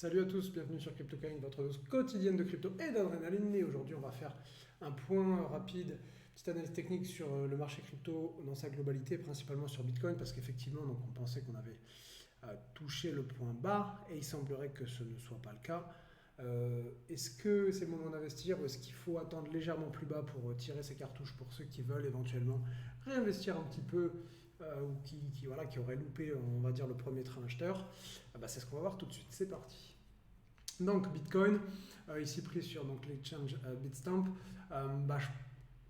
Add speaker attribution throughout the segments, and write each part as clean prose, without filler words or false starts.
Speaker 1: Salut à tous, bienvenue sur CryptoCoin, votre dose quotidienne de crypto et d'adrénaline. Et aujourd'hui, on va faire un point rapide, petite analyse technique sur le marché crypto dans sa globalité, principalement sur Bitcoin, parce qu'effectivement, donc, on pensait qu'on avait touché le point bas et il semblerait que ce ne soit pas le cas. Est-ce que c'est le moment d'investir ou est-ce qu'il faut attendre légèrement plus bas pour tirer ses cartouches pour ceux qui veulent éventuellement réinvestir un petit peu ou qui auraient loupé, on va dire, le premier train acheteur? C'est ce qu'on va voir tout de suite. C'est parti. Donc Bitcoin, ici pris sur l'exchange Bitstamp.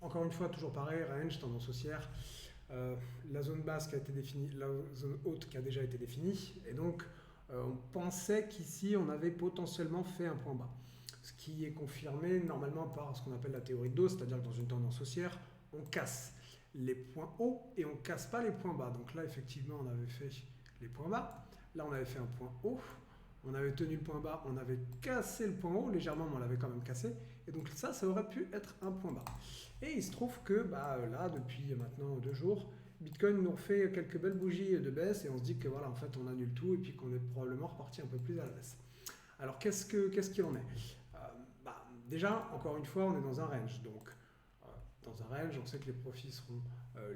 Speaker 1: Encore une fois, toujours pareil, range, tendance haussière. La zone basse qui a été définie, la zone haute qui a déjà été définie. Et donc, on pensait qu'ici, on avait potentiellement fait un point bas. Ce qui est confirmé normalement par ce qu'on appelle la théorie de Dawes, c'est-à-dire que dans une tendance haussière, on casse les points hauts et on ne casse pas les points bas. Donc là, effectivement, on avait fait les points bas. Là, on avait fait un point haut. On avait tenu le point bas, on avait cassé le point haut, légèrement, mais on l'avait quand même cassé. Et donc ça aurait pu être un point bas. Et il se trouve que là, depuis maintenant 2 jours, Bitcoin nous refait quelques belles bougies de baisse et on se dit que voilà, en fait, on annule tout et puis qu'on est probablement reparti un peu plus à la baisse. Alors, qu'est-ce qu'il en est? Déjà, encore une fois, on est dans un range. Donc, dans un range, on sait que les profits seront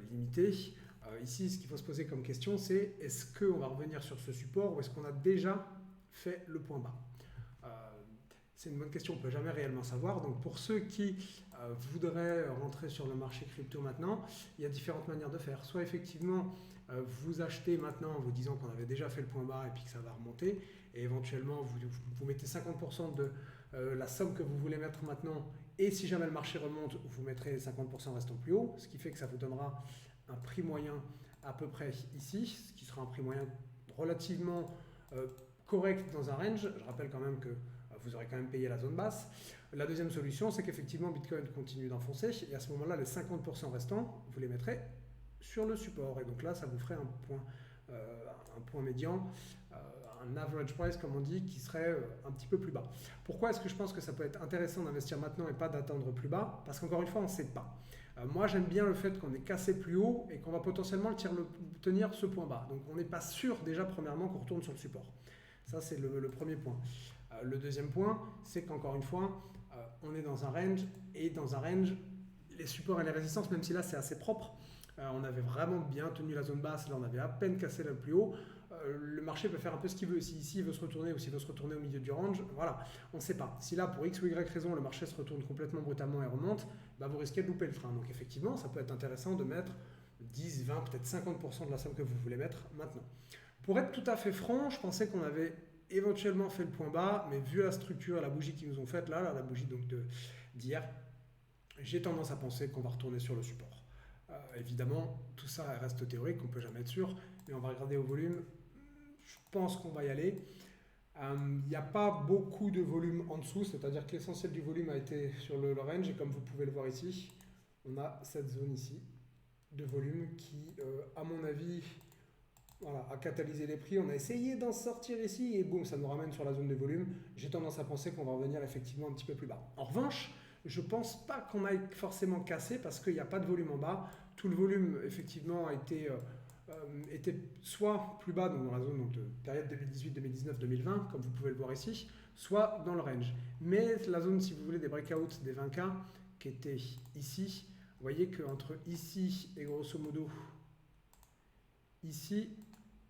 Speaker 1: limités. Ici, ce qu'il faut se poser comme question, c'est est-ce qu'on va revenir sur ce support ou est-ce qu'on a déjà fait le point bas? C'est une bonne question, on ne peut jamais réellement savoir. Donc pour ceux qui voudraient rentrer sur le marché crypto maintenant, il y a différentes manières de faire. Soit effectivement, vous achetez maintenant en vous disant qu'on avait déjà fait le point bas et puis que ça va remonter, et éventuellement vous mettez 50% de la somme que vous voulez mettre maintenant, et si jamais le marché remonte, vous mettrez 50% restant plus haut, ce qui fait que ça vous donnera un prix moyen à peu près ici, ce qui sera un prix moyen relativement correct dans un range. Je rappelle quand même que vous aurez quand même payé la zone basse. La deuxième solution, c'est qu'effectivement Bitcoin continue d'enfoncer et à ce moment-là, les 50% restants, vous les mettrez sur le support. Et donc là, ça vous ferait un point médian, un average price comme on dit, qui serait un petit peu plus bas. Pourquoi est-ce que je pense que ça peut être intéressant d'investir maintenant et pas d'attendre plus bas? Parce qu'encore une fois, on ne sait pas. Moi, j'aime bien le fait qu'on ait cassé plus haut et qu'on va potentiellement tenir ce point bas. Donc on n'est pas sûr déjà, premièrement, qu'on retourne sur le support. Ça, c'est le premier point. Le deuxième point, c'est qu'encore une fois, on est dans un range, et dans un range, les supports et les résistances, même si là c'est assez propre, on avait vraiment bien tenu la zone basse, là on avait à peine cassé le plus haut. Le marché peut faire un peu ce qu'il veut. Si ici il veut se retourner ou s'il veut se retourner au milieu du range, voilà, on ne sait pas. Si là pour X ou Y raison le marché se retourne complètement brutalement et remonte, vous risquez de louper le frein. Donc effectivement, ça peut être intéressant de mettre 10, 20, peut-être 50% de la somme que vous voulez mettre maintenant. Pour être tout à fait franc, je pensais qu'on avait éventuellement fait le point bas, mais vu la structure, la bougie qu'ils nous ont faite, là la bougie donc d'hier, j'ai tendance à penser qu'on va retourner sur le support. Évidemment, tout ça reste théorique, on ne peut jamais être sûr, mais on va regarder au volume. Je pense qu'on va y aller. Il n'y a pas beaucoup de volume en dessous, c'est-à-dire que l'essentiel du volume a été sur le range, et comme vous pouvez le voir ici, on a cette zone ici de volume qui, à mon avis, a catalysé les prix. On a essayé d'en sortir ici et boum, ça nous ramène sur la zone de volume. J'ai tendance à penser qu'on va revenir effectivement un petit peu plus bas. En revanche, je ne pense pas qu'on aille forcément casser parce qu'il n'y a pas de volume en bas. Tout le volume effectivement a été était soit plus bas donc dans la zone donc, de période 2018, 2019, 2020 comme vous pouvez le voir ici, soit dans le range. Mais la zone, si vous voulez, des breakouts des 20K qui était ici, vous voyez qu'entre ici et grosso modo ici,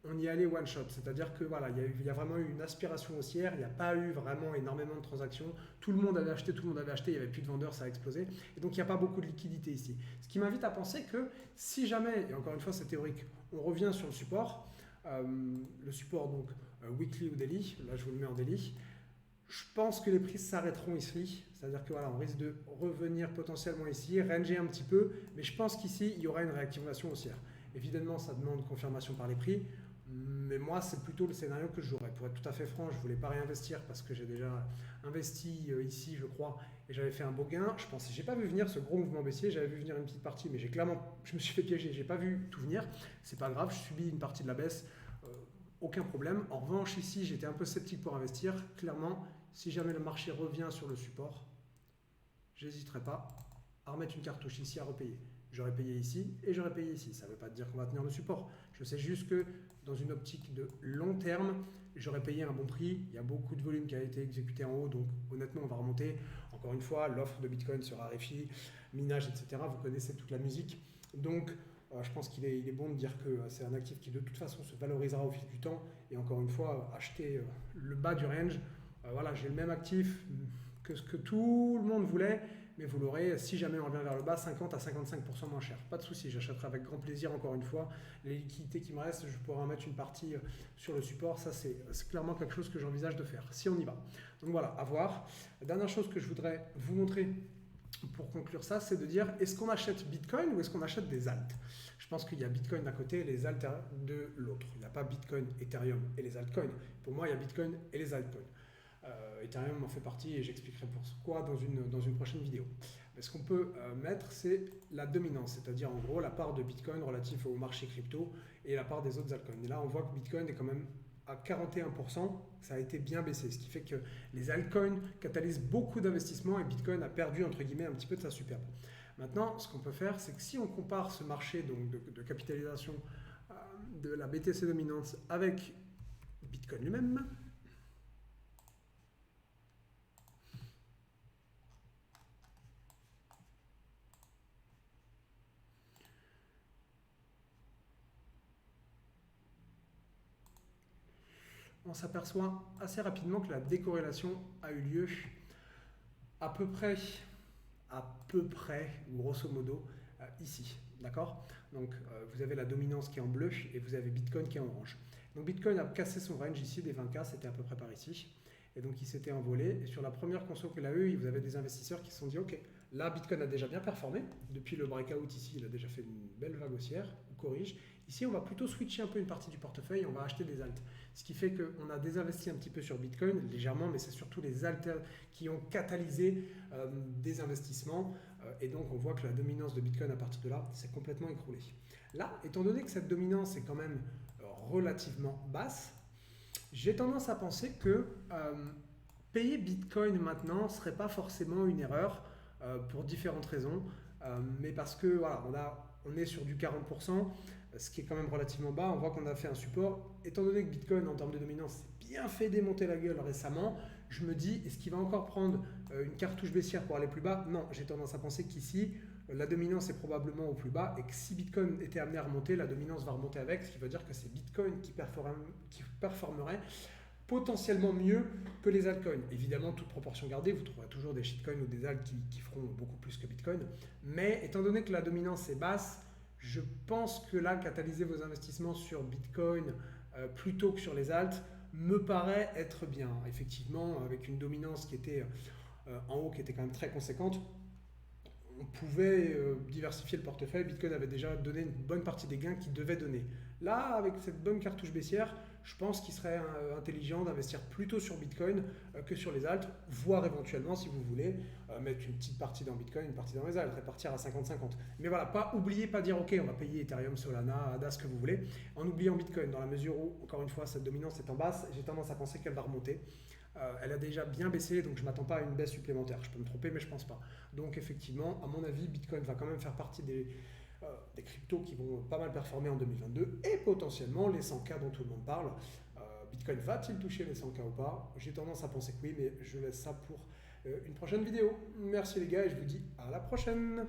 Speaker 1: on y allait one shot, c'est-à-dire que voilà, il y a vraiment eu une aspiration haussière, il n'y a pas eu vraiment énormément de transactions, tout le monde avait acheté, il n'y avait plus de vendeurs, ça a explosé, et donc il n'y a pas beaucoup de liquidité ici. Ce qui m'invite à penser que si jamais, et encore une fois c'est théorique, on revient sur le support donc weekly ou daily, là je vous le mets en daily, je pense que les prix s'arrêteront ici, c'est-à-dire que voilà, on risque de revenir potentiellement ici, ranger un petit peu, mais je pense qu'ici il y aura une réactivation haussière. Évidemment, ça demande confirmation par les prix, mais moi, c'est plutôt le scénario que je jouerais. Pour être tout à fait franc, je ne voulais pas réinvestir parce que j'ai déjà investi ici, je crois, et j'avais fait un beau gain. J'ai pas vu venir ce gros mouvement baissier, j'avais vu venir une petite partie, mais je me suis fait piéger, j'ai pas vu tout venir. C'est pas grave, je subis une partie de la baisse, aucun problème. En revanche, ici, j'étais un peu sceptique pour investir. Clairement, si jamais le marché revient sur le support, j'hésiterai pas à remettre une cartouche ici à repayer. J'aurais payé ici et j'aurais payé ici. Ça ne veut pas dire qu'on va tenir le support. Je sais juste que dans une optique de long terme, j'aurais payé un bon prix. Il y a beaucoup de volume qui a été exécuté en haut, donc honnêtement, on va remonter. Encore une fois, l'offre de Bitcoin se raréfie, minage, etc. Vous connaissez toute la musique. Donc, je pense qu'il est bon de dire que c'est un actif qui de toute façon se valorisera au fil du temps. Et encore une fois, acheter le bas du range. Voilà, j'ai le même actif que ce que tout le monde voulait, mais vous l'aurez, si jamais on revient vers le bas, 50 à 55% moins cher. Pas de souci, j'achèterai avec grand plaisir encore une fois. Les liquidités qui me restent, je pourrai en mettre une partie sur le support. Ça, c'est clairement quelque chose que j'envisage de faire, si on y va. Donc voilà, à voir. La dernière chose que je voudrais vous montrer pour conclure ça, c'est de dire, est-ce qu'on achète Bitcoin ou est-ce qu'on achète des alts? Je pense qu'il y a Bitcoin d'un côté et les alts de l'autre. Il n'y a pas Bitcoin, Ethereum et les altcoins. Pour moi, il y a Bitcoin et les altcoins. Ethereum en fait partie et j'expliquerai pourquoi dans une prochaine vidéo. Mais ce qu'on peut mettre, c'est la dominance, c'est-à-dire en gros la part de Bitcoin relative au marché crypto et la part des autres altcoins. Et là, on voit que Bitcoin est quand même à 41%, ça a été bien baissé, ce qui fait que les altcoins catalysent beaucoup d'investissements et Bitcoin a perdu entre guillemets un petit peu de sa superbe. Maintenant, ce qu'on peut faire, c'est que si on compare ce marché donc, de capitalisation de la BTC dominance avec Bitcoin lui-même, on s'aperçoit assez rapidement que la décorrélation a eu lieu à peu près, grosso modo, ici. D'accord? Donc vous avez la dominance qui est en bleu et vous avez Bitcoin qui est en orange. Donc Bitcoin a cassé son range ici des 20K, c'était à peu près par ici. Et donc il s'était envolé. Et sur la première conso qu'il a eu, vous avez des investisseurs qui se sont dit ok, là Bitcoin a déjà bien performé. Depuis le breakout ici, il a déjà fait une belle vague haussière, on corrige. Ici, on va plutôt switcher un peu une partie du portefeuille et on va acheter des alts. Ce qui fait qu'on a désinvesti un petit peu sur Bitcoin, légèrement, mais c'est surtout les alts qui ont catalysé des investissements. Et donc, on voit que la dominance de Bitcoin à partir de là s'est complètement écroulée. Là, étant donné que cette dominance est quand même relativement basse, j'ai tendance à penser que payer Bitcoin maintenant ne serait pas forcément une erreur pour différentes raisons. Mais parce que voilà, on est sur du 40%, ce qui est quand même relativement bas. On voit qu'on a fait un support. Étant donné que Bitcoin, en termes de dominance, s'est bien fait démonter la gueule récemment, je me dis, est-ce qu'il va encore prendre une cartouche baissière pour aller plus bas? Non, j'ai tendance à penser qu'ici, la dominance est probablement au plus bas et que si Bitcoin était amené à remonter, la dominance va remonter avec, ce qui veut dire que c'est Bitcoin qui performerait potentiellement mieux que les altcoins. Évidemment, toute proportion gardée, vous trouverez toujours des shitcoins ou des alts qui feront beaucoup plus que Bitcoin. Mais étant donné que la dominance est basse, je pense que là, catalyser vos investissements sur Bitcoin plutôt que sur les alts me paraît être bien. Effectivement, avec une dominance qui était en haut, qui était quand même très conséquente, on pouvait diversifier le portefeuille. Bitcoin avait déjà donné une bonne partie des gains qu'il devait donner. Là, avec cette bonne cartouche baissière, je pense qu'il serait intelligent d'investir plutôt sur Bitcoin que sur les alts, voire éventuellement, si vous voulez, mettre une petite partie dans Bitcoin, une partie dans les alts, répartir à 50-50. Mais voilà, oubliez pas dire, ok, on va payer Ethereum, Solana, ADA, ce que vous voulez, en oubliant Bitcoin, dans la mesure où, encore une fois, cette dominance est en basse, j'ai tendance à penser qu'elle va remonter. Elle a déjà bien baissé, donc je ne m'attends pas à une baisse supplémentaire. Je peux me tromper, mais je ne pense pas. Donc effectivement, à mon avis, Bitcoin va quand même faire partie des cryptos qui vont pas mal performer en 2022 et potentiellement les 100K dont tout le monde parle. Bitcoin va-t-il toucher les 100K ou pas? J'ai tendance à penser que oui, mais je laisse ça pour une prochaine vidéo. Merci les gars et je vous dis à la prochaine.